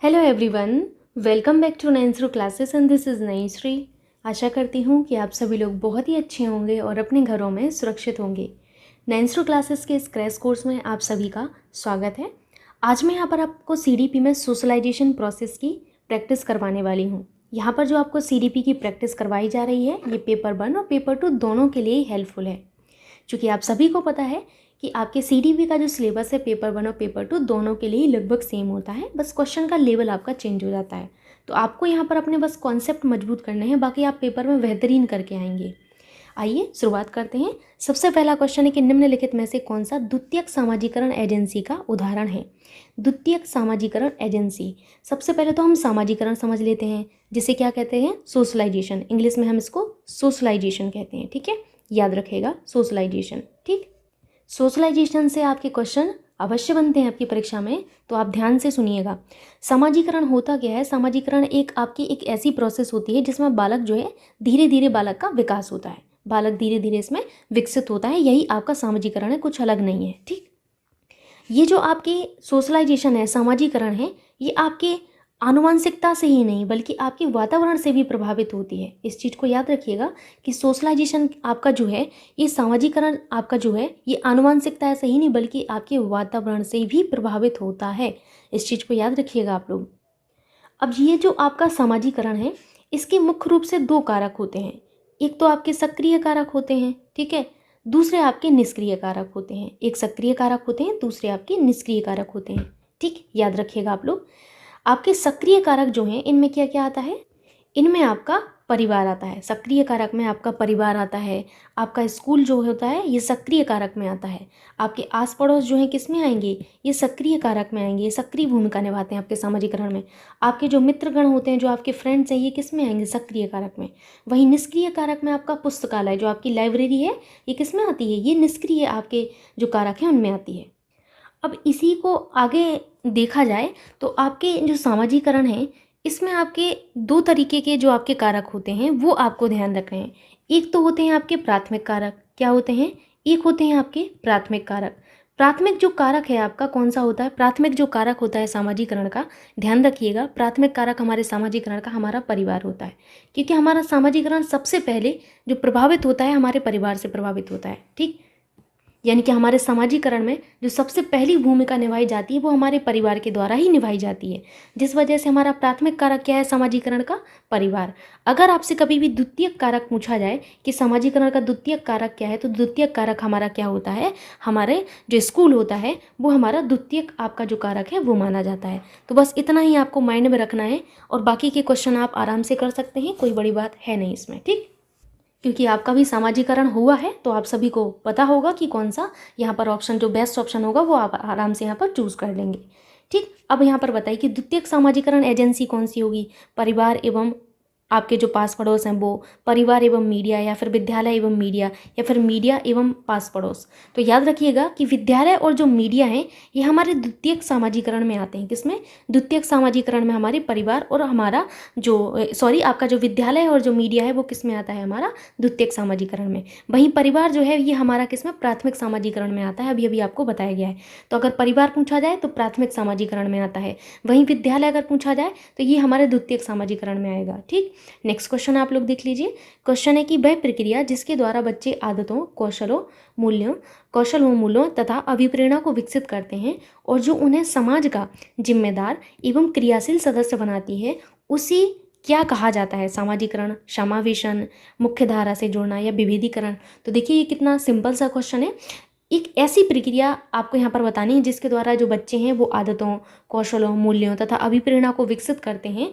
Hello everyone, welcome back to नैन्सरू classes and this is Naishree. आशा करती हूँ कि आप सभी लोग बहुत ही अच्छे होंगे और अपने घरों में सुरक्षित होंगे। नैन्सरू क्लासेस के इस क्रैश कोर्स में आप सभी का स्वागत है। आज मैं यहाँ पर आपको सीडीपी में सोशलाइजेशन प्रोसेस की प्रैक्टिस करवाने वाली हूँ। यहाँ पर जो आपको सीडीपी की प्रैक्टिस करवाई जा रही है ये पेपर 1 और पेपर 2 दोनों के लिए हेल्पफुल है। क्योंकि आप सभी को पता है कि आपके सीडीपी का जो सिलेबस है पेपर 1 और पेपर 2 दोनों के लिए लगभग सेम होता है, बस क्वेश्चन का लेवल आपका चेंज हो जाता है। तो आपको यहाँ पर अपने बस कॉन्सेप्ट मजबूत करने हैं, बाकी आप पेपर में बेहतरीन करके आएंगे। आइए शुरुआत करते हैं। सबसे पहला क्वेश्चन है कि निम्नलिखित में से कौन सा द्वितीयक सामाजिकरण एजेंसी का उदाहरण है। द्वितीयक सामाजिकरण एजेंसी, सबसे पहले तो हम सामाजिकरण समझ लेते हैं, जिसे क्या कहते हैं, सोशलाइजेशन। इंग्लिश में हम इसको सोशलाइजेशन कहते हैं, ठीक है, याद रखेगा सोशलाइजेशन। ठीक, सोशलाइजेशन से आपके क्वेश्चन अवश्य बनते हैं आपकी परीक्षा में, तो आप ध्यान से सुनिएगा। सामाजिकरण होता क्या है? सामाजिकरण एक ऐसी प्रोसेस होती है जिसमें बालक जो है धीरे धीरे बालक का विकास होता है, बालक धीरे धीरे इसमें विकसित होता है, यही आपका सामाजिकरण है, कुछ अलग नहीं है। ठीक, ये जो आपकी सोशलाइजेशन है, सामाजिकरण है, ये आपके आनुवंशिकता से ही नहीं बल्कि आपके वातावरण से भी प्रभावित होती है। इस चीज़ को याद रखिएगा कि सोशलाइजेशन आपका जो है, ये सामाजिकरण आपका जो है, ये आनुवंशिकता से ही नहीं बल्कि आपके वातावरण से भी प्रभावित होता है। इस चीज़ को याद रखिएगा आप लोग। अब ये जो आपका सामाजिकरण है, इसके मुख्य रूप से 2 कारक होते हैं। एक तो आपके सक्रिय कारक होते हैं, ठीक है, दूसरे आपके निष्क्रिय कारक होते हैं। एक सक्रिय कारक होते हैं, दूसरे आपके निष्क्रिय कारक होते हैं। ठीक, याद रखिएगा आप लोग। आपके सक्रिय कारक जो हैं, इनमें क्या क्या आता है? इनमें आपका परिवार आता है। सक्रिय कारक में आपका परिवार आता है। आपका स्कूल जो होता है ये सक्रिय कारक में आता है। आपके आस पड़ोस जो हैं किस में आएंगे? ये सक्रिय कारक में आएंगे, ये सक्रिय भूमिका निभाते हैं आपके सामाजिकरण में। आपके जो मित्रगण होते हैं, जो आपके फ्रेंड्स हैं, ये किस में आएंगे? सक्रिय कारक में। वहीं निष्क्रिय कारक में आपका पुस्तकालय, जो आपकी लाइब्रेरी है, ये किस में आती है? ये निष्क्रिय आपके जो कारक हैं उनमें आती है। अब इसी को आगे देखा जाए तो आपके जो सामाजिकरण है, इसमें आपके 2 तरीके के जो आपके कारक होते हैं वो आपको ध्यान रखने हैं। एक तो होते हैं आपके प्राथमिक कारक। क्या होते हैं? एक होते हैं आपके प्राथमिक कारक। प्राथमिक जो कारक है आपका कौन सा होता है? प्राथमिक जो कारक होता है सामाजिकरण का, ध्यान रखिएगा, प्राथमिक कारक हमारे सामाजिकरण का हमारा परिवार होता है। क्योंकि हमारा सामाजिकरण सबसे पहले जो प्रभावित होता है हमारे परिवार से प्रभावित होता है। ठीक, यानी कि हमारे सामाजिकरण में जो सबसे पहली भूमिका निभाई जाती है वो हमारे परिवार के द्वारा ही निभाई जाती है, जिस वजह से हमारा प्राथमिक कारक क्या है सामाजिकरण का? परिवार। अगर आपसे कभी भी द्वितीयक कारक पूछा जाए कि सामाजिकरण का द्वितीयक कारक क्या है, तो द्वितीयक कारक हमारा क्या होता है? हमारे जो स्कूल होता है वो हमारा द्वितीयक आपका जो कारक है वो माना जाता है। तो बस इतना ही आपको माइंड में रखना है और बाकी के क्वेश्चन आप आराम से कर सकते हैं, कोई बड़ी बात है नहीं इसमें। ठीक, क्योंकि आपका भी सामाजिकरण हुआ है तो आप सभी को पता होगा कि कौन सा यहाँ पर ऑप्शन, जो बेस्ट ऑप्शन होगा वो आप आराम से यहाँ पर चूज कर लेंगे। ठीक, अब यहाँ पर बताइए कि द्वितीयक सामाजिकरण एजेंसी कौन सी होगी? परिवार एवं आपके जो पास पड़ोस हैं वो, परिवार एवं मीडिया, या फिर विद्यालय एवं मीडिया, या फिर मीडिया एवं पास पड़ोस। तो याद रखिएगा कि विद्यालय और जो मीडिया है ये हमारे द्वितीयक सामाजिकरण में आते हैं। किसमें? द्वितीयक सामाजिकरण में हमारे परिवार और हमारा जो आपका जो विद्यालय और जो मीडिया है वो किस में आता है? हमारा द्वितीयक सामाजिकरण में। वहीं परिवार जो है ये हमारा किस में? प्राथमिक सामाजिकरण में आता है, अभी अभी आपको बताया गया है। तो अगर परिवार पूछा जाए तो प्राथमिक सामाजिकरण में आता है, वहीं विद्यालय अगर पूछा जाए तो ये हमारे द्वितीयक सामाजिकरण में आएगा। ठीक, नेक्स्ट क्वेश्चन आप लोग देख लीजिए। क्वेश्चन है कि वह प्रक्रिया जिसके द्वारा बच्चे आदतों, कौशल व मूल्यों तथा अभिप्रेरणा को विकसित करते हैं और जो उन्हें समाज का जिम्मेदार एवं क्रियाशील सदस्य बनाती है, उसी क्या कहा जाता है? सामाजिकरण, समावेशन, मुख्य धारा से जोड़ना या विभेदीकरण। तो देखिए ये कितना सिंपल सा क्वेश्चन है। एक ऐसी प्रक्रिया आपको यहाँ पर बतानी है जिसके द्वारा जो बच्चे हैं वो आदतों, कौशलों, मूल्यों तथा अभिप्रेरणा को विकसित करते हैं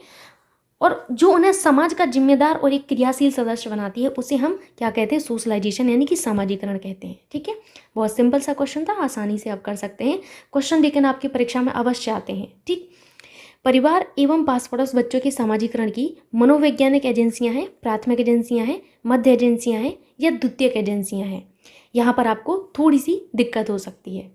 और जो उन्हें समाज का जिम्मेदार और एक क्रियाशील सदस्य बनाती है, उसे हम क्या कहते हैं? सोशलाइजेशन, यानी कि सामाजिकरण कहते हैं। ठीक है, बहुत सिंपल सा क्वेश्चन था, आसानी से आप कर सकते हैं। क्वेश्चन लेकिन आपकी परीक्षा में अवश्य आते हैं। ठीक, परिवार एवं पास पड़ोस बच्चों के सामाजिकरण की मनोवैज्ञानिक एजेंसियां हैं, प्राथमिक एजेंसियां हैं, मध्य एजेंसियां हैं या द्वितीयक एजेंसियां हैं? यहाँ पर आपको थोड़ी सी दिक्कत हो सकती है।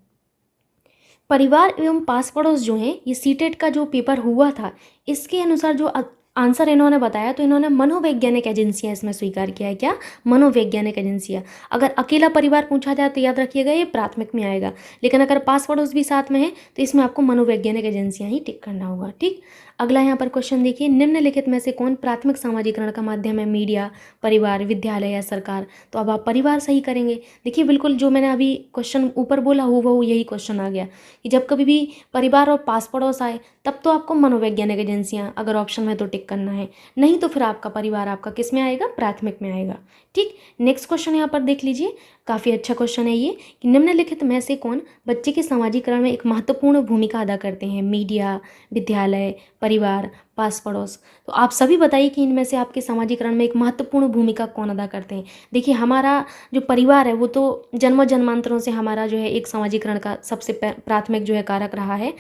परिवार एवं पास पड़ोस जो हैं, ये सीटेट का जो पेपर हुआ था इसके अनुसार जो आंसर इन्होंने बताया तो इन्होंने मनोवैज्ञानिक एजेंसियां इसमें स्वीकार किया है। क्या? मनोवैज्ञानिक एजेंसियां। अगर अकेला परिवार पूछा जाए तो याद रखिएगा ये प्राथमिक में आएगा, लेकिन अगर पास पड़ोस भी साथ में है तो इसमें आपको मनोवैज्ञानिक एजेंसियां ही टिक करना होगा। ठीक। अगला यहाँ पर क्वेश्चन देखिए, निम्नलिखित में से कौन प्राथमिक सामाजिकरण का माध्यम है? मीडिया, परिवार, विद्यालय या सरकार? तो अब आप परिवार सही करेंगे। देखिए बिल्कुल जो मैंने अभी क्वेश्चन ऊपर बोला हूबहू यही क्वेश्चन आ गया कि जब कभी भी परिवार और पास पड़ोस आए तब तो आपको मनोवैज्ञानिक एजेंसियां अगर ऑप्शन में तो टिक करना है, नहीं तो फिर आपका परिवार आपका किस में आएगा? प्राथमिक में आएगा। ठीक। नेक्स्ट क्वेश्चन यहाँ पर देख लीजिए, काफ़ी अच्छा क्वेश्चन है ये कि निम्नलिखित में से कौन बच्चे के सामाजिकरण में एक महत्वपूर्ण भूमिका अदा करते हैं? मीडिया, विद्यालय, परिवार, पास पड़ोस? तो आप सभी बताइए कि इनमें से आपके सामाजिकरण में एक महत्वपूर्ण भूमिका कौन अदा करते हैं। देखिए हमारा जो परिवार है वो तो जन्मों जन्मांतरों से हमारा जो है एक सामाजिकरण का सबसे प्राथमिक जो है कारक रहा है।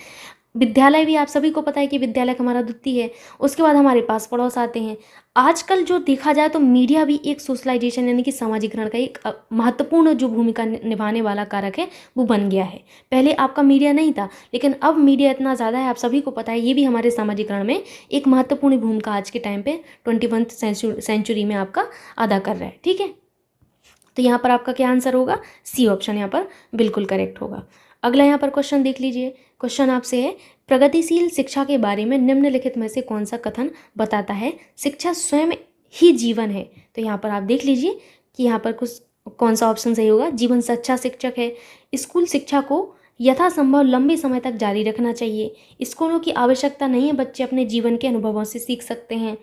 विद्यालय भी आप सभी को पता है कि विद्यालय हमारा द्वितीय है। उसके बाद हमारे पास पड़ोस आते हैं। आजकल जो देखा जाए तो मीडिया भी एक सोशलाइजेशन यानी कि सामाजिकरण का एक महत्वपूर्ण जो भूमिका निभाने वाला कारक है वो बन गया है। पहले आपका मीडिया नहीं था, लेकिन अब मीडिया इतना ज़्यादा है, आप सभी को पता है, ये भी हमारे सामाजिकरण में एक महत्वपूर्ण भूमिका आज के टाइम पे 21वीं सेंचुरी में आपका अदा कर रहा है। ठीक है, तो यहाँ पर आपका क्या आंसर होगा? सी ऑप्शन यहाँ पर बिल्कुल करेक्ट होगा। अगला यहाँ पर क्वेश्चन देख लीजिए, क्वेश्चन आपसे है प्रगतिशील शिक्षा के बारे में निम्नलिखित में से कौन सा कथन बताता है? शिक्षा स्वयं ही जीवन है। तो यहाँ पर आप देख लीजिए कि यहाँ पर कुछ कौन सा ऑप्शन सही होगा? जीवन से अच्छा शिक्षक है। स्कूल शिक्षा को यथासंभव लंबे समय तक जारी रखना चाहिए। स्कूलों की आवश्यकता नहीं है, बच्चे अपने जीवन के अनुभवों से सीख सकते हैं।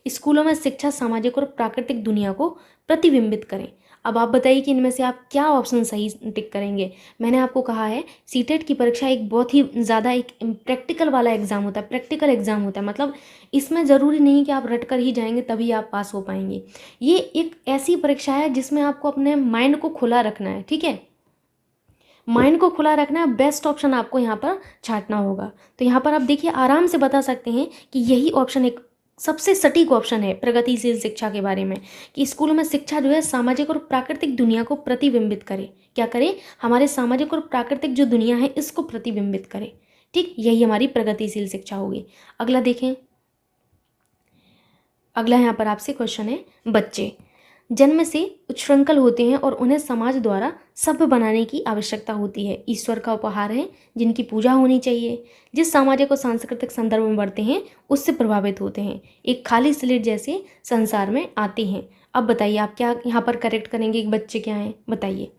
स्कूलों में शिक्षा सामाजिक और प्राकृतिक दुनिया को प्रतिबिंबित करें। अब आप बताइए कि इनमें से आप क्या ऑप्शन सही टिक करेंगे। मैंने आपको कहा है सीटेट की परीक्षा एक बहुत ही ज़्यादा एक प्रैक्टिकल वाला एग्ज़ाम होता है, प्रैक्टिकल एग्ज़ाम होता है। मतलब इसमें ज़रूरी नहीं कि आप रट कर ही जाएंगे तभी आप पास हो पाएंगे। ये एक ऐसी परीक्षा है जिसमें आपको अपने माइंड को खुला रखना है। ठीक है, माइंड को खुला रखना है, बेस्ट ऑप्शन आपको यहाँ पर छांटना होगा। तो यहाँ पर आप देखिए आराम से बता सकते हैं कि यही ऑप्शन एक सबसे सटीक ऑप्शन है प्रगतिशील शिक्षा के बारे में, कि स्कूलों में शिक्षा जो है सामाजिक और प्राकृतिक दुनिया को प्रतिबिंबित करे। क्या करे? हमारे सामाजिक और प्राकृतिक जो दुनिया है इसको प्रतिबिंबित करे। ठीक, यही हमारी प्रगतिशील शिक्षा होगी। अगला देखें, अगला यहाँ पर आपसे क्वेश्चन है, बच्चे जन्म से उच्छृंखल होते हैं और उन्हें समाज द्वारा सभ्य बनाने की आवश्यकता होती है। ईश्वर का उपहार है जिनकी पूजा होनी चाहिए। जिस सामाजिक और सांस्कृतिक संदर्भ में बढ़ते हैं उससे प्रभावित होते हैं। एक खाली स्लेट जैसे संसार में आते हैं। अब बताइए आप क्या यहाँ पर करेक्ट करेंगे कि बच्चे क्या हैं? बताइए।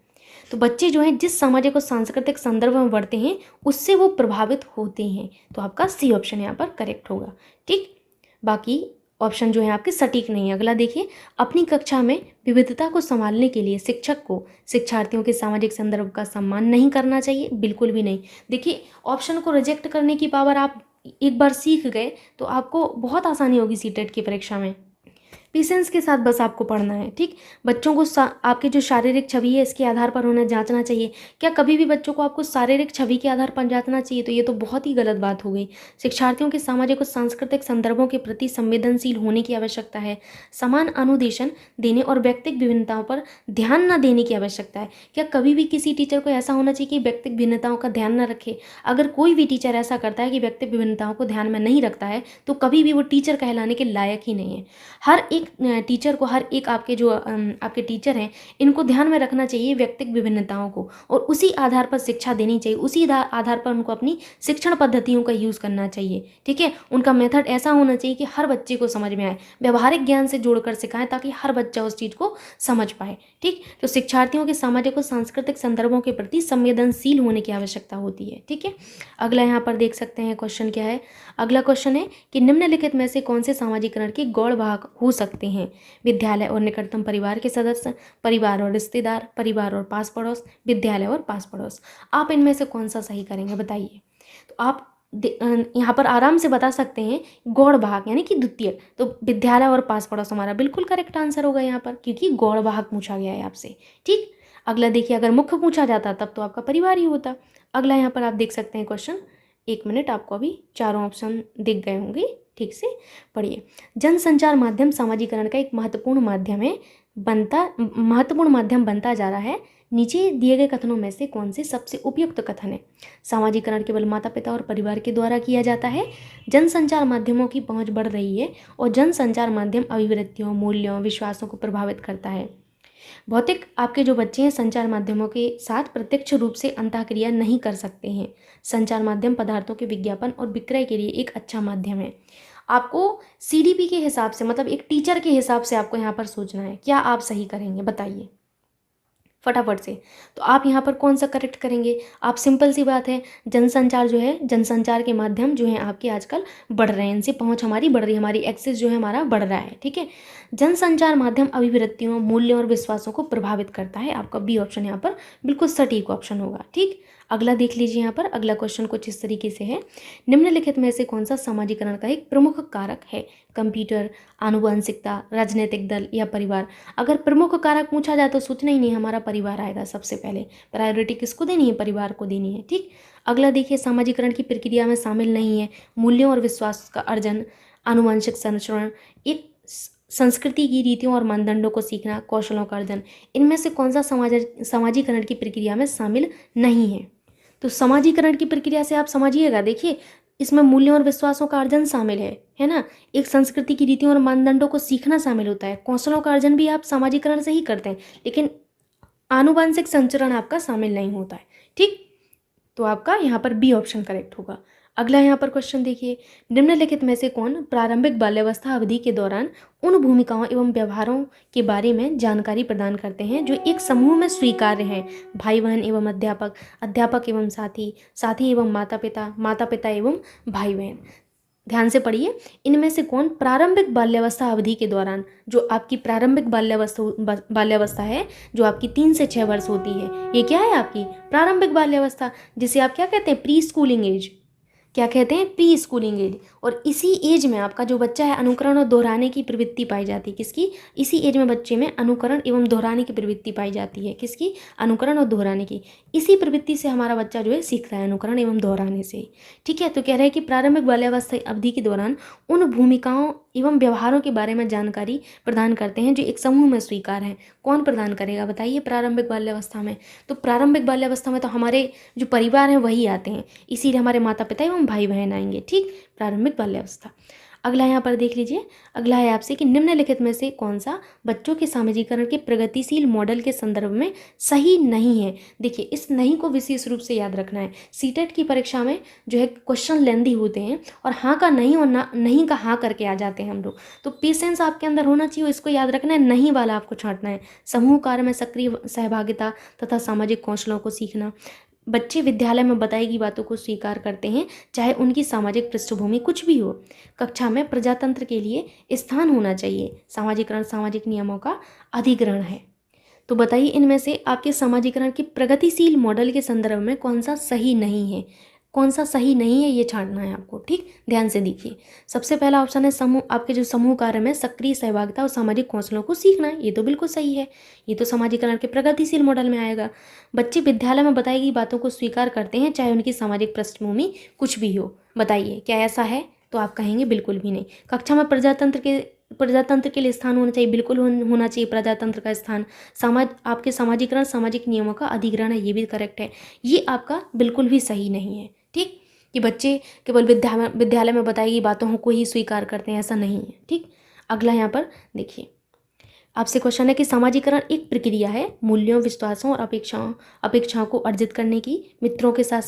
तो बच्चे जो हैं जिस सामाजिक और सांस्कृतिक संदर्भ में बढ़ते हैं उससे वो प्रभावित होते हैं। तो आपका सी ऑप्शन यहाँ पर करेक्ट होगा। ठीक, बाकी ऑप्शन जो है आपके सटीक नहीं है। अगला देखिए, अपनी कक्षा में विविधता को संभालने के लिए शिक्षक को शिक्षार्थियों के सामाजिक संदर्भ का सम्मान नहीं करना चाहिए। बिल्कुल भी नहीं। देखिए ऑप्शन को रिजेक्ट करने की पावर आप एक बार सीख गए तो आपको बहुत आसानी होगी सीटेट की परीक्षा में। पेशेंस के साथ बस आपको पढ़ना है। ठीक, बच्चों को आपकी जो शारीरिक छवि है इसके आधार पर उन्हें जांचना चाहिए। क्या कभी भी बच्चों को आपको शारीरिक छवि के आधार पर जांचना चाहिए? तो ये तो बहुत ही गलत बात हो गई। शिक्षार्थियों के सामाजिक और सांस्कृतिक संदर्भों के प्रति संवेदनशील होने की आवश्यकता है। समान अनुदेशन देने और व्यक्तिगत भिन्नताओं पर ध्यान न देने की आवश्यकता है। क्या कभी भी किसी टीचर को ऐसा होना चाहिए कि व्यक्तिगत भिन्नताओं का ध्यान न रखे? अगर कोई भी टीचर ऐसा करता है कि व्यक्तिगत भिन्नताओं को ध्यान में नहीं रखता है तो कभी भी वो टीचर कहलाने के लायक ही नहीं है। हर एक टीचर को, हर एक आपके जो आपके टीचर हैं इनको ध्यान में रखना चाहिए व्यक्तिगत विभिन्नताओं को, और उसी आधार पर शिक्षा देनी चाहिए। उसी आधार पर उनको अपनी शिक्षण पद्धतियों का यूज़ करना चाहिए। ठीक है, उनका मेथड ऐसा होना चाहिए कि हर बच्चे को समझ में आए। व्यवहारिक ज्ञान से जोड़कर सिखाएं ताकि हर बच्चा उस चीज़ को समझ पाए। ठीक, तो शिक्षार्थियों के सामाजिक और सांस्कृतिक संदर्भों के प्रति संवेदनशील होने की आवश्यकता होती है। ठीक है, अगला यहाँ पर देख सकते हैं क्वेश्चन क्या है। अगला क्वेश्चन है कि निम्नलिखित में से कौन से सामाजिकरण के गौण भाग हो सकते हैं? विद्यालय और निकटतम परिवार के सदस्य, परिवार और रिश्तेदार, परिवार और पास पड़ोस, विद्यालय और पास पड़ोस। आप इनमें से कौन सा सही करेंगे बताइए। तो आप यहाँ पर आराम से बता सकते हैं गौण भाग यानी कि द्वितीय। तो विद्यालय और पास पड़ोस हमारा बिल्कुल करेक्ट आंसर होगा यहाँ पर, क्योंकि गौण भाग पूछा गया है आपसे। ठीक, अगला देखिए, अगर मुख्य पूछा जाता तब तो आपका परिवार ही होता। अगला यहाँ पर आप देख सकते हैं क्वेश्चन, एक मिनट, आपको अभी चारों ऑप्शन दिख गए होंगे, ठीक से पढ़िए। जनसंचार माध्यम सामाजिकरण का एक महत्वपूर्ण माध्यम बनता जा रहा है नीचे दिए गए कथनों में से कौन से सबसे उपयुक्त कथन है? सामाजिकरण केवल माता पिता और परिवार के द्वारा किया जाता है, जनसंचार माध्यमों की पहुंच बढ़ रही है और जनसंचार माध्यम अभिवृत्तियों, मूल्यों, विश्वासों को प्रभावित करता है। भौतिक आपके जो बच्चे हैं संचार माध्यमों के साथ प्रत्यक्ष रूप से अंतःक्रिया नहीं कर सकते हैं। संचार माध्यम पदार्थों के विज्ञापन और विक्रय के लिए एक अच्छा माध्यम है। आपको सीडीपी के हिसाब से, मतलब एक टीचर के हिसाब से आपको यहाँ पर सोचना है। क्या आप सही करेंगे बताइए फटाफट से। तो आप यहाँ पर कौन सा करेक्ट करेंगे? आप सिंपल सी बात है, जनसंचार जो है, जनसंचार के माध्यम जो हैं आपके आजकल बढ़ रहे हैं, इनसे पहुँच हमारी बढ़ रही है, हमारी एक्सेस जो है हमारा बढ़ रहा है। ठीक है, जनसंचार माध्यम अभिवृत्तियों, मूल्यों और विश्वासों को प्रभावित करता है। आपका बी ऑप्शन यहाँ पर बिल्कुल सटीक ऑप्शन होगा। ठीक, अगला देख लीजिए। यहाँ पर अगला क्वेश्चन कुछ इस तरीके से है, निम्नलिखित में से कौन सा सामाजिकरण का एक प्रमुख कारक है? कंप्यूटर, आनुवंशिकता, राजनीतिक दल या परिवार? अगर प्रमुख कारक पूछा जाए तो सोचना ही नहीं, हमारा परिवार आएगा सबसे पहले। प्रायोरिटी किसको देनी है? परिवार को देनी है। ठीक, अगला देखिए, सामाजिकरण की प्रक्रिया में शामिल नहीं है मूल्यों और विश्वास का अर्जन, आनुवंशिक संचरण, एक संस्कृति की रीतियों और मानदंडों को सीखना, कौशलों का अर्जन। इनमें से कौन सा सामाजिकरण की प्रक्रिया में शामिल नहीं है? तो सामाजिकरण की प्रक्रिया से आप समझिएगा, देखिए इसमें मूल्यों और विश्वासों का अर्जन शामिल है ना, एक संस्कृति की रीतियों और मानदंडों को सीखना शामिल होता है, कौशलों का अर्जन भी आप सामाजिकरण से ही करते हैं, लेकिन आनुवंशिक संचरण आपका शामिल नहीं होता है। ठीक, तो आपका यहाँ पर बी ऑप्शन करेक्ट होगा। अगला यहाँ पर क्वेश्चन देखिए, निम्नलिखित में से कौन प्रारंभिक बाल्यावस्था अवधि के दौरान उन भूमिकाओं एवं व्यवहारों के बारे में जानकारी प्रदान करते हैं जो एक समूह में स्वीकार्य हैं? भाई बहन एवं अध्यापक, अध्यापक एवं साथी, साथी एवं माता पिता, माता पिता एवं भाई बहन। ध्यान से पढ़िए, इनमें से कौन प्रारंभिक बाल्यावस्था अवधि के दौरान, जो आपकी प्रारंभिक बाल्यावस्था है, जो आपकी 3 से 6 वर्ष होती है, ये क्या है? आपकी प्रारंभिक बाल्यावस्था, जिसे आप क्या कहते हैं? Pre schooling age. क्या कहते हैं? Pre schooling age. और इसी एज में आपका जो बच्चा है अनुकरण और दोहराने की प्रवृत्ति पाई जाती है। किसकी? इसी एज में बच्चे में अनुकरण एवं दोहराने की प्रवृत्ति पाई जाती है। किसकी? अनुकरण और दोहराने की। इसी प्रवृत्ति से हमारा बच्चा जो है सीखता है, अनुकरण एवं दोहराने से। ठीक है, तो कह रहे हैं कि प्रारंभिक बाल्यावस्था अवधि के दौरान उन भूमिकाओं एवं व्यवहारों के बारे में जानकारी प्रदान करते हैं जो एक समूह में स्वीकार हैं। कौन प्रदान करेगा बताइए प्रारंभिक बाल्यावस्था में? तो प्रारंभिक बाल्यावस्था में तो हमारे जो परिवार हैं वही आते हैं, इसीलिए हमारे माता पिता एवं भाई बहन आएंगे। ठीक, प्रारंभिक बाल्यावस्था। अगला यहाँ पर देख लीजिए, अगला है आपसे कि निम्नलिखित में से कौन सा बच्चों के सामाजिकरण के प्रगतिशील मॉडल के संदर्भ में सही नहीं है? देखिए, इस नहीं को विशेष रूप से याद रखना है। सीटेट की परीक्षा में जो है क्वेश्चन लेंदी होते हैं और हाँ का नहीं और ना नहीं का हाँ करके आ जाते हैं हम लोग, तो पेशेंस आपके अंदर होना चाहिए, इसको याद रखना है। नहीं वाला आपको छांटना है। समूह कार्य में सक्रिय सहभागिता तथा सामाजिक कौशलों को सीखना। बच्चे विद्यालय में बताई गई बातों को स्वीकार करते हैं चाहे उनकी सामाजिक पृष्ठभूमि कुछ भी हो। कक्षा में प्रजातंत्र के लिए स्थान होना चाहिए। सामाजिकरण सामाजिक नियमों का अधिग्रहण है। तो बताइए इनमें से आपके सामाजिकरण के प्रगतिशील मॉडल के संदर्भ में कौन सा सही नहीं है? कौन सा सही नहीं है ये छांटना है आपको। ठीक, ध्यान से देखिए। सबसे पहला ऑप्शन है समूह, आपके जो समूह कार्य में सक्रिय सहभागिता और सामाजिक कौशलों को सीखना है, ये तो बिल्कुल सही है, ये तो सामाजिकरण के प्रगतिशील मॉडल में आएगा। बच्चे विद्यालय में बताई गई बातों को स्वीकार करते हैं चाहे उनकी सामाजिक पृष्ठभूमि कुछ भी हो। बताइए क्या ऐसा है? तो आप कहेंगे बिल्कुल भी नहीं। कक्षा में प्रजातंत्र के लिए स्थान होना चाहिए, बिल्कुल होना चाहिए प्रजातंत्र का स्थान। आपके सामाजिकरण सामाजिक नियमों का अधिग्रहण है, ये भी करेक्ट है। ये आपका बिल्कुल भी सही नहीं है। ठीक, कि बच्चे केवल विद्यालय में बताई गई बातों को ही स्वीकार करते हैं, ऐसा नहीं है। ठीक, अगला यहाँ पर देखिए, आपसे क्वेश्चन है कि सामाजिकरण एक प्रक्रिया है मूल्यों, विश्वासों और अपेक्षाओं को अर्जित करने की, मित्रों के साथ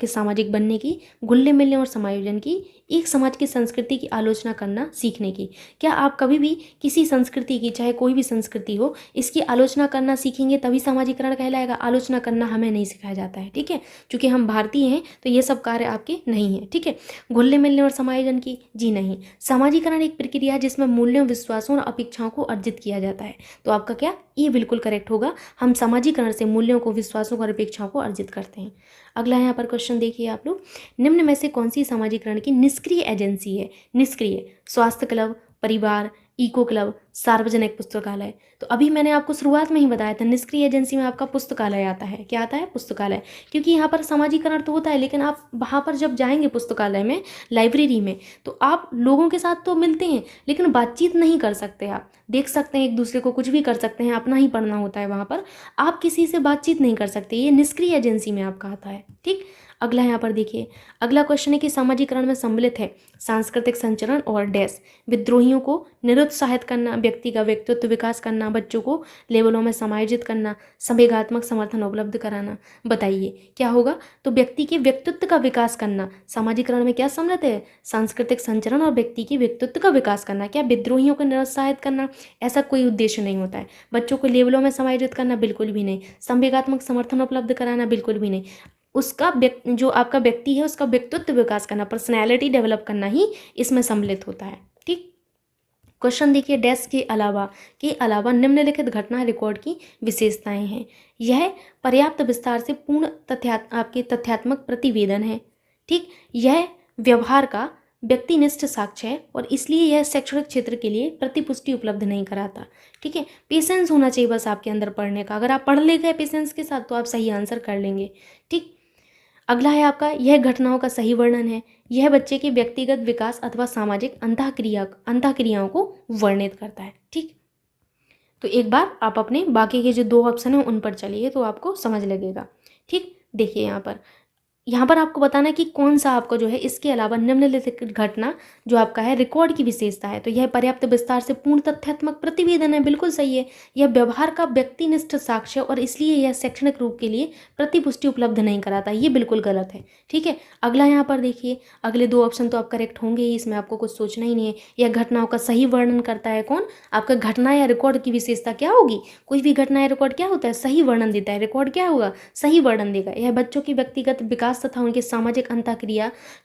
सामाजिक बनने की, घुलने मिलने और समायोजन की, एक समाज की संस्कृति की आलोचना करना सीखने की। क्या आप कभी भी किसी संस्कृति की, चाहे कोई भी संस्कृति हो, इसकी आलोचना करना सीखेंगे तभी सामाजिकरण कहलाएगा? आलोचना करना हमें नहीं सिखाया जाता है। ठीक है, चूँकि हम भारतीय हैं तो ये सब कार्य आपके नहीं है। ठीक है, घुलने मिलने और समायोजन की, जी नहीं। सामाजिकरण एक प्रक्रिया है जिसमें मूल्यों, विश्वासों और अपेक्षाओं को अर्जित किया जाता है। तो आपका क्या? ये बिल्कुल करेक्ट होगा। हम सामाजिकरण से मूल्यों को, विश्वासों और अपेक्षाओं को अर्जित करते हैं। अगला यहाँ पर क्वेश्चन देखिए आप लोग, निम्न में से कौन सी सामाजिकरण की निष्क्रिय एजेंसी है? निष्क्रिय, स्वास्थ्य क्लब, परिवार, इको क्लब, सार्वजनिक पुस्तकालय। तो अभी मैंने आपको शुरुआत में ही बताया था, निष्क्रिय एजेंसी में आपका पुस्तकालय आता है। क्या आता है? पुस्तकालय। क्योंकि यहाँ पर सामाजिकरण तो होता है, लेकिन आप वहाँ पर जब जाएंगे पुस्तकालय में, लाइब्रेरी में, तो आप लोगों के साथ तो मिलते हैं, लेकिन बातचीत नहीं कर सकते। आप देख सकते हैं एक दूसरे को, कुछ भी कर सकते हैं, अपना ही पढ़ना होता है वहाँ पर, आप किसी से बातचीत नहीं कर सकते। ये निष्क्रिय एजेंसी में आपका आता है। ठीक। अगला यहाँ पर देखिए, अगला क्वेश्चन है कि सामाजिकरण में सम्मिलित है सांस्कृतिक संचरण और डैश, विद्रोहियों को निरुत्साहित करना, व्यक्ति का व्यक्तित्व विकास करना, बच्चों को लेवलों में समायोजित करना, संवेगात्मक समर्थन उपलब्ध कराना। बताइए क्या होगा? तो व्यक्ति के व्यक्तित्व का विकास करना। सामाजिकरण में क्या सम्मिलित है? सांस्कृतिक संचरण और व्यक्ति के व्यक्तित्व का विकास करना। क्या विद्रोहियों को निरुत्साहित करना? ऐसा कोई उद्देश्य नहीं होता है। बच्चों को लेवलों में समायोजित करना? बिल्कुल भी नहीं। संवेगात्मक समर्थन उपलब्ध कराना? बिल्कुल भी नहीं। उसका जो आपका व्यक्ति है उसका व्यक्तित्व विकास करना, पर्सनैलिटी डेवलप करना ही इसमें सम्मिलित होता है। ठीक। क्वेश्चन देखिए, डैश के अलावा निम्नलिखित घटना रिकॉर्ड की विशेषताएं हैं। यह पर्याप्त विस्तार से पूर्ण आपके तथ्यात्मक प्रतिवेदन है। ठीक। यह व्यवहार का व्यक्तिनिष्ठ साक्ष्य है और इसलिए यह शैक्षणिक क्षेत्र के लिए प्रतिपुष्टि उपलब्ध नहीं कराता। ठीक है। पेशेंस होना चाहिए बस आपके अंदर पढ़ने का। अगर आप पढ़ ले गए पेशेंस के साथ तो आप सही आंसर कर लेंगे। ठीक। अगला है आपका, यह घटनाओं का सही वर्णन है। यह बच्चे के व्यक्तिगत विकास अथवा सामाजिक अंतःक्रियाओं को वर्णित करता है। ठीक। तो एक बार आप अपने बाकी के जो 2 ऑप्शन हैं उन पर चलिए तो आपको समझ लगेगा। ठीक। देखिए यहाँ पर आपको बताना है कि कौन सा आपको जो है इसके अलावा निम्नलिखित घटना जो आपका है रिकॉर्ड की विशेषता है। तो यह पर्याप्त विस्तार से पूर्ण तथ्यात्मक प्रतिवेदन है, बिल्कुल सही है। यह व्यवहार का व्यक्तिनिष्ठ साक्ष्य और इसलिए यह शैक्षणिक रूप के लिए प्रतिपुष्टि उपलब्ध नहीं कराता, ये बिल्कुल गलत है। ठीक है। अगला यहाँ पर देखिए, अगले 2 ऑप्शन तो आप करेक्ट होंगे ही, इसमें आपको कुछ सोचना ही नहीं है। यह घटनाओं का सही वर्णन करता है। कौन? आपका घटना या रिकॉर्ड की विशेषता क्या होगी? कोई भी घटना या रिकॉर्ड क्या होता है? सही वर्णन देता है। रिकॉर्ड क्या होगा? सही वर्णन देगा। यह बच्चों की व्यक्तिगत विकास तथा उनके सामाजिक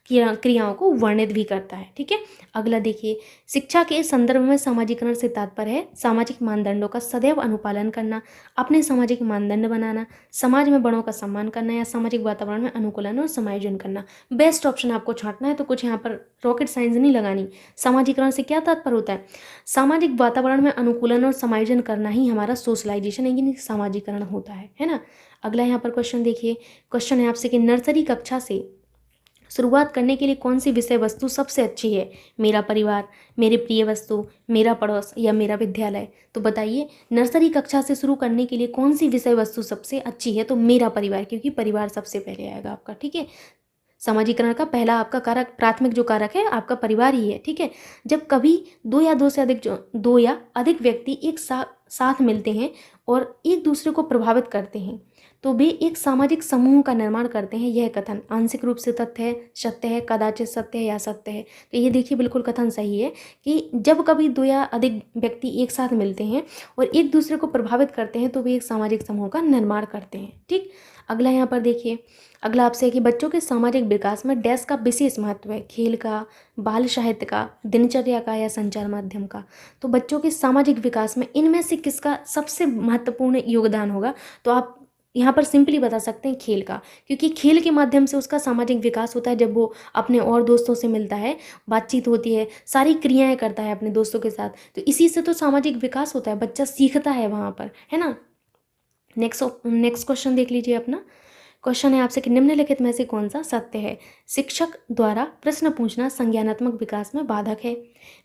क्रियाओं को वर्णित भी करता है। ठीक है। अगला देखिए, शिक्षा के संदर्भ में सामाजिकरण से तात्पर्य है सामाजिक मानदंडों का सदैव अनुपालन करना, अपने सामाजिक मानदंड बनाना, समाज में बड़ों का सम्मान करना या सामाजिक वातावरण में अनुकूलन और समायोजन करना। बेस्ट ऑप्शन आपको छांटना है, तो कुछ यहाँ पर रॉकेट साइंस नहीं लगानी। सामाजिकरण से क्या तात्पर्य होता है? सामाजिक वातावरण में अनुकूलन और समायोजन करना ही हमारा सोशलाइजेशन यानी सामाजिकरण होता है ना। अगला यहाँ पर क्वेश्चन देखिए, क्वेश्चन है आपसे कि नर्सरी कक्षा से शुरुआत करने के लिए कौन सी विषय वस्तु सबसे अच्छी है? मेरा परिवार, मेरी प्रिय वस्तु, मेरा पड़ोस या मेरा विद्यालय। तो बताइए, नर्सरी कक्षा से शुरू करने के लिए कौन सी विषय वस्तु सबसे अच्छी है? तो मेरा परिवार, क्योंकि परिवार सबसे पहले आएगा आपका। ठीक है। सामाजिकरण का पहला आपका कारक, प्राथमिक जो कारक है आपका परिवार ही है। ठीक है। जब कभी दो या अधिक व्यक्ति एक साथ मिलते हैं और एक दूसरे को प्रभावित करते हैं तो वे एक सामाजिक समूह का निर्माण करते हैं। यह कथन आंशिक रूप से तथ्य है, सत्य है, कदाचित सत्य है या सत्य है। तो ये देखिए बिल्कुल कथन सही है कि जब कभी 2 या अधिक व्यक्ति एक साथ मिलते हैं और एक दूसरे को प्रभावित करते हैं तो वे एक सामाजिक समूह का निर्माण करते हैं। ठीक। अगला यहाँ पर देखिए, अगला आपसे है कि बच्चों के सामाजिक विकास में डैश का विशेष महत्व है। खेल का, बाल साहित्य का, दिनचर्या का या संचार माध्यम का। तो बच्चों के सामाजिक विकास में इनमें से किसका सबसे महत्वपूर्ण योगदान होगा? तो आप यहाँ पर सिंपली बता सकते हैं खेल का, क्योंकि खेल के माध्यम से उसका सामाजिक विकास होता है। जब वो अपने और दोस्तों से मिलता है, बातचीत होती है, सारी क्रियाएं करता है अपने दोस्तों के साथ, तो इसी से तो सामाजिक विकास होता है, बच्चा सीखता है वहाँ पर, है ना। नेक्स्ट क्वेश्चन देख लीजिए अपना। क्वेश्चन है आपसे कि निम्नलिखित में से कौन सा सत्य है? शिक्षक द्वारा प्रश्न पूछना संज्ञानात्मक विकास में बाधक है।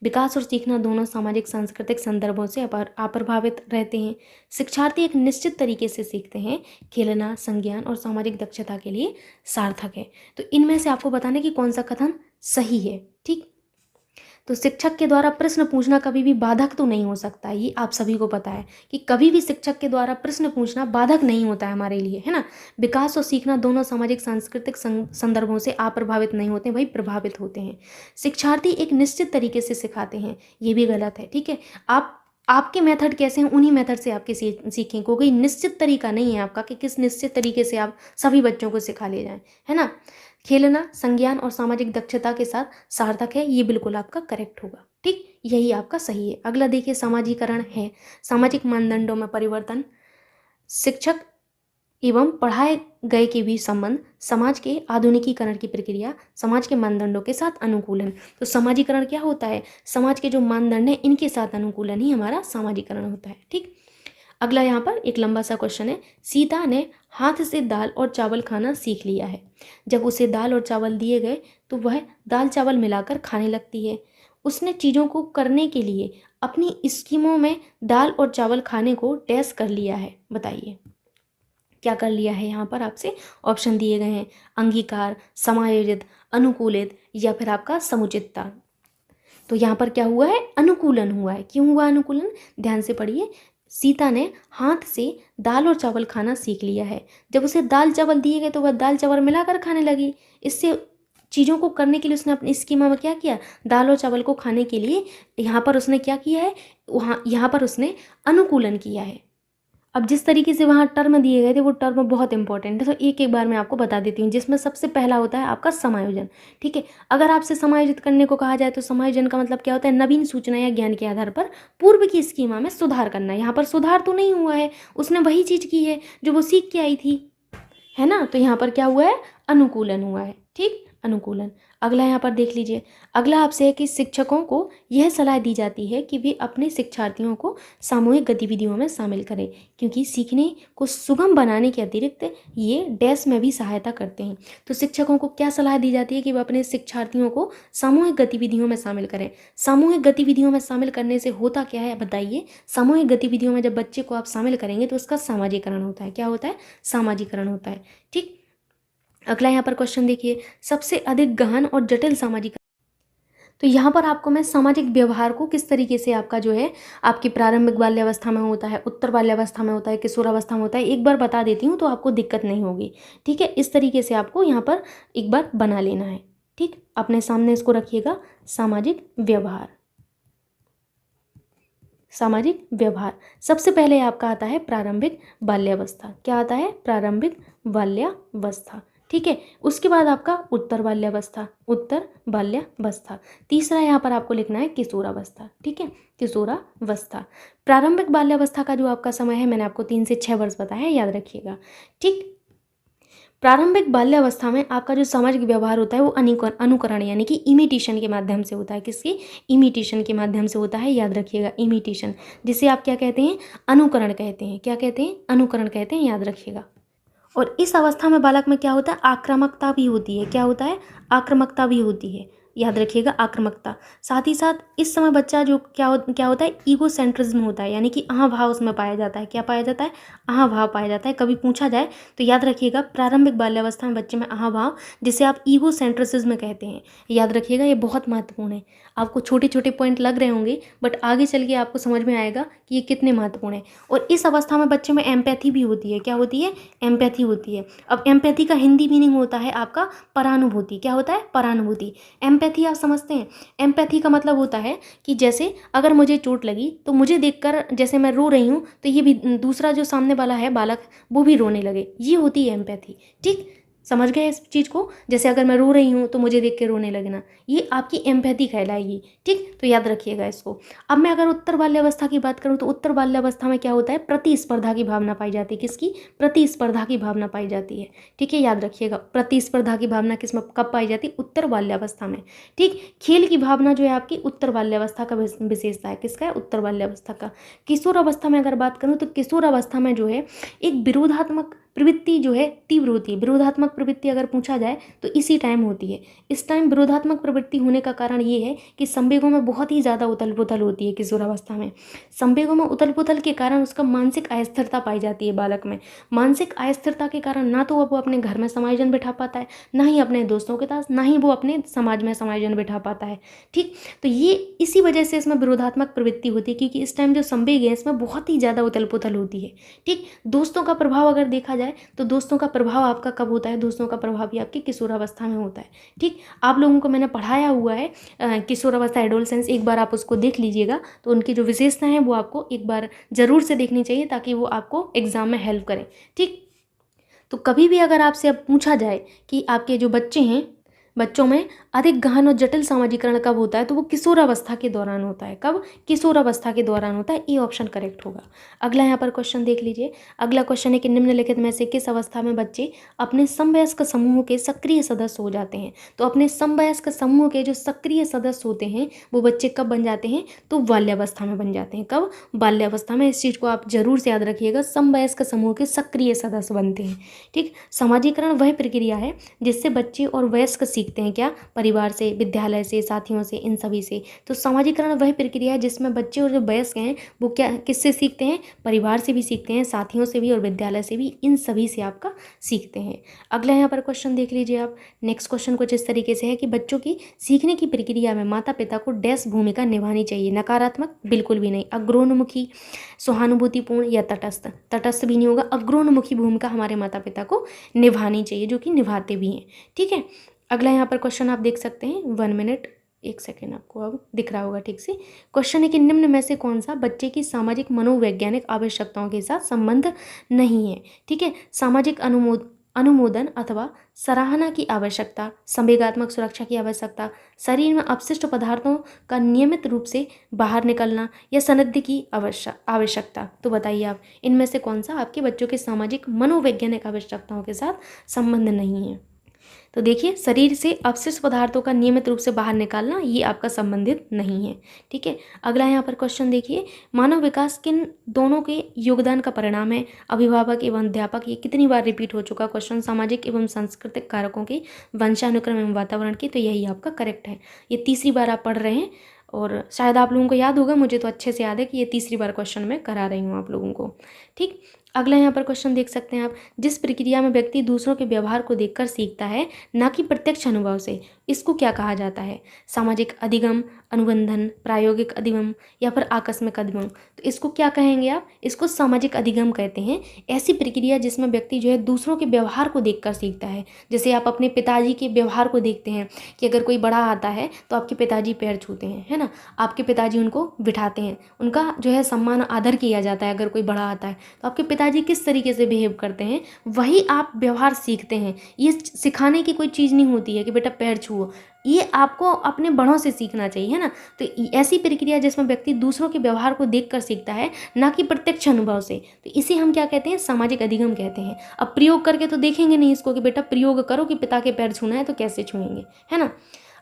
विकास और सीखना दोनों सामाजिक सांस्कृतिक संदर्भों से अप्रभावित रहते हैं। शिक्षार्थी एक निश्चित तरीके से सीखते हैं। खेलना संज्ञान और सामाजिक दक्षता के लिए सार्थक है। तो इनमें से आपको बताना कि कौन सा कथन सही है। ठीक। तो शिक्षक के द्वारा प्रश्न पूछना कभी भी बाधक तो नहीं हो सकता, ये आप सभी को पता है कि कभी भी शिक्षक के द्वारा प्रश्न पूछना बाधक नहीं होता है हमारे लिए, है ना। विकास और सीखना दोनों सामाजिक सांस्कृतिक संदर्भों से अप्रभावित नहीं होते, वही प्रभावित होते हैं। शिक्षार्थी एक निश्चित तरीके से सिखाते हैं, ये भी गलत है। ठीक है। आपके मेथड कैसे हैं उन्हीं मेथड से आपके सीखें, कोई निश्चित तरीका नहीं है आपका कि किस निश्चित तरीके से आप सभी बच्चों को सिखा ले जाएं, है ना। खेलना संज्ञान और सामाजिक दक्षता के साथ सार्थक है, ये बिल्कुल आपका करेक्ट होगा। ठीक। यही आपका सही है। अगला देखिए, सामाजिकरण है सामाजिक मानदंडों में परिवर्तन। शिक्षक एवं पढ़ाए गए के बीच संबंध, समाज के आधुनिकीकरण की प्रक्रिया, समाज के मानदंडों के साथ अनुकूलन। तो समाजीकरण क्या होता है? समाज के जो मानदंड हैं इनके साथ अनुकूलन ही हमारा समाजीकरण होता है। ठीक, अगला यहाँ पर एक लंबा सा क्वेश्चन है। सीता ने हाथ से दाल और चावल खाना सीख लिया है। जब उसे दाल और चावल दिए गए तो वह दाल चावल मिलाकर खाने लगती है। उसने चीज़ों को करने के लिए अपनी स्कीमों में दाल और चावल खाने को डैश कर लिया है। बताइए क्या कर लिया है? यहाँ पर आपसे ऑप्शन दिए गए हैं, अंगीकार, समायोजित, अनुकूलित या फिर आपका समुचितता। तो यहाँ पर क्या हुआ है? अनुकूलन हुआ है। क्यों हुआ अनुकूलन? ध्यान से पढ़िए। सीता ने हाथ से दाल और चावल खाना सीख लिया है। जब उसे दाल चावल दिए गए तो वह दाल चावल मिलाकर खाने लगी। इससे चीज़ों को करने के लिए उसने अपनी स्कीमा में क्या किया? दाल और चावल को खाने के लिए यहाँ पर उसने क्या किया है? यहाँ पर उसने अनुकूलन किया है। अब जिस तरीके से वहाँ टर्म दिए गए थे वो टर्म बहुत इंपॉर्टेंट है, तो एक एक बार मैं आपको बता देती हूँ, जिसमें सबसे पहला होता है आपका समायोजन। ठीक है, अगर आपसे समायोजित करने को कहा जाए तो समायोजन का मतलब क्या होता है? नवीन सूचना या ज्ञान के आधार पर पूर्व की स्कीमा में सुधार करना। यहाँ पर सुधार तो नहीं हुआ है, उसने वही चीज़ की है जो वो सीख के आई थी, है ना। तो यहाँ पर क्या हुआ है? अनुकूलन हुआ है। ठीक, अनुकूलन। अगला यहाँ पर देख लीजिए, अगला आपसे है कि शिक्षकों को यह सलाह दी जाती है कि वे अपने शिक्षार्थियों को सामूहिक गतिविधियों में शामिल करें, क्योंकि सीखने को सुगम बनाने के अतिरिक्त ये डैश में भी सहायता करते हैं। तो शिक्षकों को क्या सलाह दी जाती है? कि वे अपने शिक्षार्थियों को सामूहिक गतिविधियों में शामिल करें। सामूहिक गतिविधियों में शामिल करने से होता क्या है बताइए? सामूहिक गतिविधियों में जब बच्चे को आप शामिल करेंगे तो उसका सामाजिकरण होता है। क्या होता है? सामाजिकरण होता है। ठीक, अगला यहाँ पर क्वेश्चन देखिए, सबसे अधिक गहन और जटिल सामाजिक। तो यहाँ पर आपको मैं सामाजिक व्यवहार को किस तरीके से आपका जो है आपकी प्रारंभिक बाल्यावस्था में होता है, उत्तर बाल्यावस्था में होता है, किशोरावस्था में होता है, एक बार बता देती हूँ तो आपको दिक्कत नहीं होगी। ठीक है, इस तरीके से आपको यहाँ पर एक बार बना लेना है। ठीक, अपने सामने इसको रखिएगा, सामाजिक व्यवहार। सामाजिक व्यवहार सबसे पहले आपका आता है प्रारंभिक बाल्यावस्था। क्या आता है? प्रारंभिक बाल्यावस्था। ठीक है, उसके बाद आपका उत्तर बाल्यावस्था, उत्तर बाल्यावस्था। तीसरा यहाँ पर आपको लिखना है किशोरावस्था। ठीक है, किशोरावस्था। प्रारंभिक बाल्यावस्था का जो आपका समय है मैंने आपको 3 से 6 वर्ष बताया है, याद रखिएगा। ठीक, प्रारंभिक बाल्यावस्था में आपका जो सामाजिक व्यवहार होता है वो अनुकरण यानी कि इमिटेशन के माध्यम से होता है। किसकी? इमिटेशन के माध्यम से होता है, याद रखिएगा, इमिटेशन, जिसे आप क्या कहते हैं? अनुकरण कहते हैं। क्या कहते हैं? अनुकरण कहते हैं, याद रखिएगा। और इस अवस्था में बालक में क्या होता है? आक्रामकता भी होती है। क्या होता है? आक्रामकता भी होती है, याद रखिएगा, आक्रामकता। साथ ही साथ इस समय बच्चा जो क्या होता है? ईगो सेंट्रिज्म होता है, यानी कि अहंभाव उसमें पाया जाता है। क्या पाया जाता है? अहंभाव पाया जाता है। कभी पूछा जाए तो याद रखिएगा, प्रारंभिक बाल्यावस्था में बच्चे में अहंभाव, जिसे आप ईगो सेंट्रिज्म कहते हैं, याद रखिएगा, ये बहुत महत्वपूर्ण है। आपको छोटे छोटे पॉइंट लग रहे होंगे बट आगे चल के आपको समझ में आएगा कि ये कितने महत्वपूर्ण है। और इस अवस्था में बच्चे में एम्पैथी भी होती है। क्या होती है? एम्पैथी होती है। अब एम्पैथी का हिंदी मीनिंग होता है आपका परानुभूति। क्या होता है? परानुभूति। एम्पैथी आप समझते हैं? एम्पैथी का मतलब होता है कि जैसे अगर मुझे चोट लगी तो मुझे देखकर जैसे मैं रो रही हूँ तो ये भी दूसरा जो सामने वाला है बालक वो भी रोने लगे, ये होती है एम्पैथी। ठीक, समझ गए इस चीज़ को? जैसे अगर मैं रो रही हूँ तो मुझे देख के रोने लगना, ये आपकी एम्पैथी कहलाएगी। ठीक, तो याद रखिएगा इसको। अब मैं अगर उत्तर बाल्यावस्था की बात करूँ तो उत्तर बाल्यावस्था में क्या होता है? प्रतिस्पर्धा की भावना पाई जाती है। किसकी? प्रतिस्पर्धा की भावना पाई जाती है। ठीक है, याद रखिएगा, प्रतिस्पर्धा की भावना किसमें कब पाई जाती है? उत्तर बाल्यावस्था में। ठीक, खेल की भावना जो है आपकी उत्तर बाल्यावस्था का विशेषता है। किसका है? उत्तर बाल्यावस्था का। किशोर अवस्था में अगर बात करूँ तो किशोर अवस्था में जो है एक विरोधात्मक प्रवृत्ति जो है तीव्र होती है। विरोधात्मक प्रवृत्ति अगर पूछा जाए तो इसी टाइम होती है। इस टाइम विरोधात्मक प्रवृत्ति होने का कारण ये है कि संवेगों में बहुत ही ज़्यादा उथल पुथल होती है किशोरावस्था में। संवेगों में उथल पुथल के कारण उसका मानसिक अस्थिरता पाई जाती है बालक में। मानसिक अस्थिरता के कारण ना तो वो अपने घर में समायोजन बिठा पाता है, ना ही अपने दोस्तों के साथ, ना ही वो अपने समाज में समायोजन बिठा पाता है। ठीक, तो ये इसी वजह से इसमें विरोधात्मक प्रवृत्ति होती है, क्योंकि इस टाइम जो संवेग है इसमें बहुत ही ज़्यादा उथल पुथल होती है। ठीक, दोस्तों का प्रभाव अगर देखा जाए तो दोस्तों का प्रभाव आपका कब होता है? दोस्तों का प्रभाव भी आपकी किशोरावस्था में होता है। ठीक, आप लोगों को मैंने पढ़ाया हुआ है किशोरावस्था एडोलसेंस, एक बार आप उसको देख लीजिएगा तो उनकी जो विशेषताएं हैं वो आपको एक बार ज़रूर से देखनी चाहिए ताकि वो आपको एग्जाम में हेल्प करें। ठीक, तो कभी भी अगर आपसे अब पूछा जाए कि आपके जो बच्चे हैं बच्चों में अधिक गहन और जटिल सामाजिकरण कब होता है? तो वो किशोरावस्था के दौरान होता है। कब? किशोरावस्था के दौरान होता है। ए ऑप्शन करेक्ट होगा। अगला यहाँ पर क्वेश्चन देख लीजिए। अगला क्वेश्चन है कि निम्नलिखित में से किस अवस्था में बच्चे अपने समवयस्क समूह के सक्रिय सदस्य हो जाते हैं? तो अपने समवयस्क समूह के जो सक्रिय सदस्य होते हैं वो बच्चे कब बन जाते हैं? तो बाल्यावस्था में बन जाते हैं। कब? बाल्यावस्था में। इस चीज़ को आप जरूर से याद रखिएगा, समवयस्क समूह के सक्रिय सदस्य बनते हैं। ठीक। सामाजिकरण वह प्रक्रिया है जिससे बच्चे और वयस्क सीखते हैं। क्या? परिवार से, विद्यालय से, साथियों से, इन सभी से। तो सामाजिकरण वह प्रक्रिया है जिसमें बच्चे और जो वयस्क हैं वो क्या किससे सीखते हैं? परिवार से भी सीखते हैं, साथियों से भी और विद्यालय से भी, इन सभी से आपका सीखते हैं। अगला यहाँ पर क्वेश्चन देख लीजिए आप। नेक्स्ट क्वेश्चन कुछ इस तरीके से है कि बच्चों की सीखने की प्रक्रिया में माता पिता को डैश भूमिका निभानी चाहिए? नकारात्मक? बिल्कुल भी नहीं। अग्रोन्मुखी, सहानुभूतिपूर्ण या तटस्थ? तटस्थ भी नहीं होगा। अग्रोन्मुखी भूमिका हमारे माता पिता को निभानी चाहिए, जो कि निभाते भी हैं। ठीक है। अगला यहाँ पर क्वेश्चन आप देख सकते हैं। 1 मिनट, 1 सेकेंड, आपको अब दिख रहा होगा ठीक से। क्वेश्चन है कि निम्न में से कौन सा बच्चे की सामाजिक मनोवैज्ञानिक आवश्यकताओं के साथ संबंध नहीं है? ठीक है। सामाजिक अनुमोदन अथवा सराहना की आवश्यकता, संवेगात्मक सुरक्षा की आवश्यकता, शरीर में अपशिष्ट पदार्थों का नियमित रूप से बाहर निकलना या सानिध्य की आवश्यकता। तो बताइए आप, इनमें से कौन सा आपके बच्चों के सामाजिक मनोवैज्ञानिक आवश्यकताओं के साथ संबंध नहीं है? तो देखिए, शरीर से अपशिष्ट पदार्थों का नियमित रूप से बाहर निकालना, ये आपका संबंधित नहीं है। ठीक है। अगला यहाँ पर क्वेश्चन देखिए। मानव विकास किन दोनों के योगदान का परिणाम है? अभिभावक एवं अध्यापक। ये कितनी बार रिपीट हो चुका क्वेश्चन। सामाजिक एवं सांस्कृतिक कारकों की, वंशानुक्रम एवं वातावरण की। तो यही आपका करेक्ट है। ये तीसरी बार आप पढ़ रहे हैं और शायद आप लोगों को याद होगा, मुझे तो अच्छे से याद है कि ये तीसरी बार क्वेश्चन मैं करा रही हूँ आप लोगों को। ठीक। अगला यहाँ पर क्वेश्चन देख सकते हैं आप। जिस प्रक्रिया में व्यक्ति दूसरों के व्यवहार को देखकर सीखता है, ना कि प्रत्यक्ष अनुभव से, इसको क्या कहा जाता है? सामाजिक अधिगम, अनुबंधन, प्रायोगिक अधिगम या फिर आकस्मिक अधिगम। तो इसको क्या कहेंगे आप? इसको सामाजिक अधिगम कहते हैं। ऐसी प्रक्रिया जिसमें व्यक्ति जो है दूसरों के व्यवहार को देखकर सीखता है। जैसे आप अपने पिताजी के व्यवहार को देखते हैं कि अगर कोई बड़ा आता है तो आपके पिताजी पैर छूते हैं, है ना। आपके पिताजी उनको बिठाते हैं, उनका जो है सम्मान आदर किया जाता है। अगर कोई बड़ा आता है तो आपके पिताजी किस तरीके से बिहेव करते हैं, वही आप व्यवहार सीखते हैं। ये सिखाने की कोई चीज़ नहीं होती है कि बेटा पैर छुओ, ये आपको अपने बड़ों से सीखना चाहिए, है ना। तो ऐसी प्रक्रिया जिसमें व्यक्ति दूसरों के व्यवहार को देखकर सीखता है, ना कि प्रत्यक्ष अनुभव से, तो इसे हम क्या कहते हैं? सामाजिक अधिगम कहते हैं। अब प्रयोग करके तो देखेंगे नहीं इसको कि बेटा प्रयोग करो कि पिता के पैर छूना है तो कैसे छुएंगे, है ना।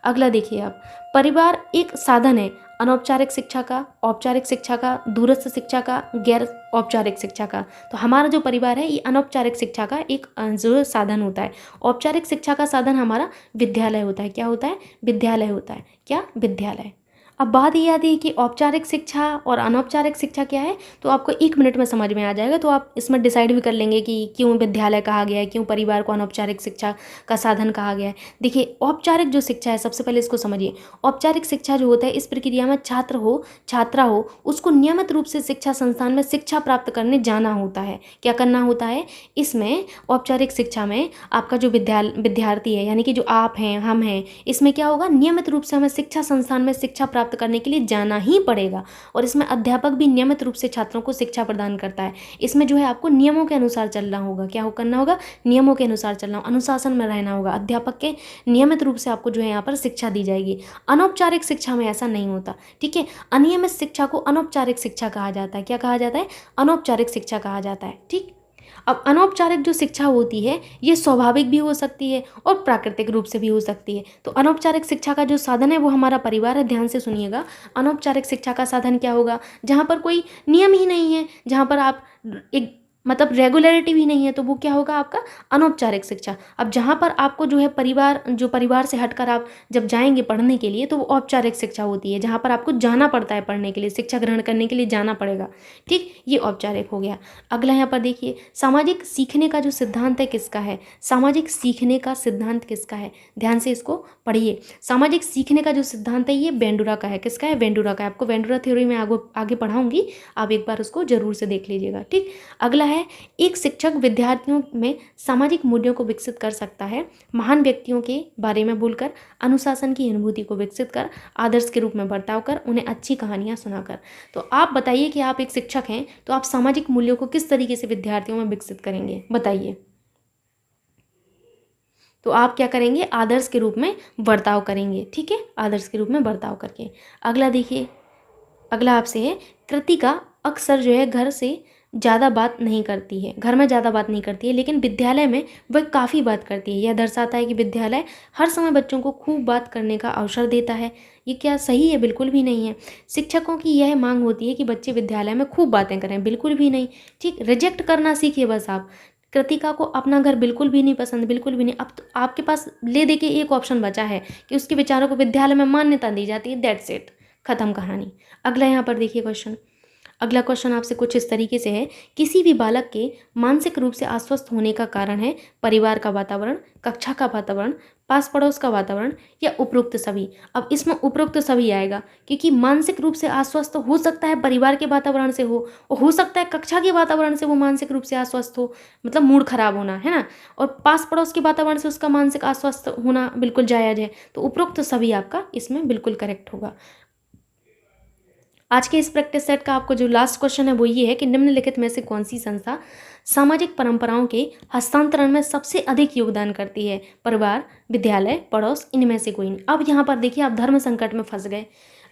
अगला देखिए आप। परिवार एक साधन है अनौपचारिक शिक्षा का, औपचारिक शिक्षा का, दूरस्थ शिक्षा का, गैर औपचारिक शिक्षा का। तो हमारा जो परिवार है ये अनौपचारिक शिक्षा का एक जो साधन होता है। औपचारिक शिक्षा का साधन हमारा विद्यालय होता है। क्या होता है? विद्यालय होता है। क्या? विद्यालय। अब बात ये आती है कि औपचारिक शिक्षा और अनौपचारिक शिक्षा क्या है, तो आपको 1 मिनट में समझ में आ जाएगा। तो आप इसमें डिसाइड भी कर लेंगे कि क्यों विद्यालय कहा गया है, क्यों परिवार को अनौपचारिक शिक्षा का साधन कहा गया है। देखिए, औपचारिक जो शिक्षा है, सबसे पहले इसको समझिए। औपचारिक शिक्षा जो होता है, इस प्रक्रिया में छात्र हो, छात्रा हो, उसको नियमित रूप से शिक्षा संस्थान में शिक्षा प्राप्त करने जाना होता है। क्या करना होता है? इसमें औपचारिक शिक्षा में आपका जो विद्यार्थी है, यानी कि जो आप हैं, हम हैं, इसमें क्या होगा? नियमित रूप से हमें शिक्षा संस्थान में शिक्षा प्राप्त करने के लिए जाना ही पड़ेगा। और इसमें अध्यापक भी नियमित रूप से छात्रों को शिक्षा प्रदान करता है। इसमें जो है आपको नियमों के अनुसार चलना होगा। क्या करना होगा? नियमों के अनुसार चलना, अनुशासन में रहना होगा। अध्यापक के नियमित रूप से आपको जो है यहाँ पर शिक्षा दी जाएगी। अनौपचारिक शिक्षा में ऐसा नहीं होता। ठीक है। अनियमित शिक्षा को अनौपचारिक शिक्षा कहा जाता है। क्या कहा जाता है? अनौपचारिक शिक्षा कहा जाता है। ठीक। अब अनौपचारिक जो शिक्षा होती है ये स्वाभाविक भी हो सकती है और प्राकृतिक रूप से भी हो सकती है। तो अनौपचारिक शिक्षा का जो साधन है वो हमारा परिवार है। ध्यान से सुनिएगा। अनौपचारिक शिक्षा का साधन क्या होगा? जहाँ पर कोई नियम ही नहीं है, जहाँ पर आप एक मतलब रेगुलरिटी भी नहीं है, तो वो क्या होगा? आपका अनौपचारिक शिक्षा। अब जहाँ पर आपको जो है परिवार से हटकर आप जब जाएंगे पढ़ने के लिए, तो वो औपचारिक शिक्षा होती है, जहाँ पर आपको जाना पड़ता है पढ़ने के लिए, शिक्षा ग्रहण करने के लिए जाना पड़ेगा। ठीक। ये औपचारिक हो गया। अगला यहाँ पर देखिए, सामाजिक सीखने का जो सिद्धांत है किसका है? सामाजिक सीखने का सिद्धांत किसका है? ध्यान से इसको पढ़िए। सामाजिक सीखने का जो सिद्धांत है ये वेंडुरा का है। किसका है? वेंडुरा का है। आपको वेंडुरा थ्योरी में आगे पढ़ाऊंगी, आप एक बार उसको जरूर से देख लीजिएगा। ठीक। अगला है, एक शिक्षक विद्यार्थियों में सामाजिक मूल्यों को विकसित कर सकता है महान व्यक्तियों के बारे में बोलकर, अनुशासन की अनुभूति को विकसित कर, आदर्श के रूप में बर्ताव कर, उन्हें अच्छी कहानियां सुनाकर। तो आप बताइए कि आप एक शिक्षक हैं तो आप सामाजिक मूल्यों को किस तरीके से विद्यार्थियों में विकसित करेंगे? बताइए। तो आप क्या करेंगे, आदर्श के रूप में बर्ताव करेंगे। ठीक है, आदर्श के रूप में बर्ताव करके। अगला देखिए, अगला आपसे है, कृतिका अक्सर जो है घर से ज़्यादा बात नहीं करती है, घर में ज़्यादा बात नहीं करती है, लेकिन विद्यालय में वह काफ़ी बात करती है। यह दर्शाता है कि विद्यालय हर समय बच्चों को खूब बात करने का अवसर देता है। ये क्या सही है? बिल्कुल भी नहीं है। शिक्षकों की यह मांग होती है कि बच्चे विद्यालय में खूब बातें करें, बिल्कुल भी नहीं। ठीक, रिजेक्ट करना सीखिए बस आप। कृतिका को अपना घर बिल्कुल भी नहीं पसंद, बिल्कुल भी नहीं। अब तो आपके पास ले दे के एक ऑप्शन बचा है कि उसके विचारों को विद्यालय में मान्यता दी जाती है, दैट्स इट, खत्म कहानी। अगला यहाँ पर देखिए क्वेश्चन। अगला क्वेश्चन आपसे कुछ इस तरीके से है, किसी भी बालक के मानसिक रूप से अस्वस्थ होने का कारण है परिवार का वातावरण, कक्षा का वातावरण, पास पड़ोस का वातावरण या उपरोक्त सभी। अब इसमें उपरोक्त सभी आएगा, क्योंकि मानसिक रूप से अस्वस्थ हो सकता है परिवार के वातावरण से हो सकता है कक्षा के वातावरण से वो मानसिक रूप से अस्वस्थ हो, मतलब मूड खराब होना, है ना। और पास पड़ोस के वातावरण से उसका मानसिक अस्वस्थ होना बिल्कुल जायज़ है। तो उपरोक्त सभी आपका इसमें बिल्कुल करेक्ट होगा। आज के इस प्रैक्टिस सेट का आपको जो लास्ट क्वेश्चन है वो ये है कि निम्नलिखित में से कौन सी संस्था सामाजिक परंपराओं के हस्तांतरण में सबसे अधिक योगदान करती है? परिवार, विद्यालय, पड़ोस, इनमें से कोई नहीं। अब यहाँ पर देखिए, आप धर्म संकट में फंस गए।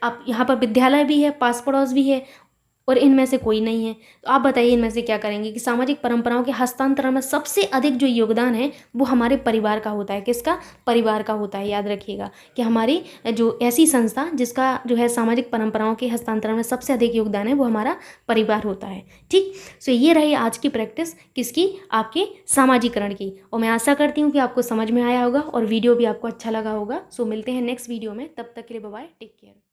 आप यहाँ पर विद्यालय भी है, पास पड़ोस भी है और इनमें से कोई नहीं है। तो आप बताइए इनमें से क्या करेंगे कि सामाजिक परंपराओं के हस्तांतरण में सबसे अधिक जो योगदान है वो हमारे परिवार का होता है। किसका? परिवार का होता है। याद रखिएगा कि हमारी जो ऐसी संस्था जिसका जो है सामाजिक परंपराओं के हस्तांतरण में सबसे अधिक योगदान है वो हमारा परिवार होता है। ठीक, सो ये रही आज की प्रैक्टिस, किसकी? आपके सामाजिकरण की। और मैं आशा करती हूँ कि आपको समझ में आया होगा और वीडियो भी आपको अच्छा लगा होगा। सो मिलते हैं नेक्स्ट वीडियो में, तब तक के लिए बाय बाय, टेक केयर।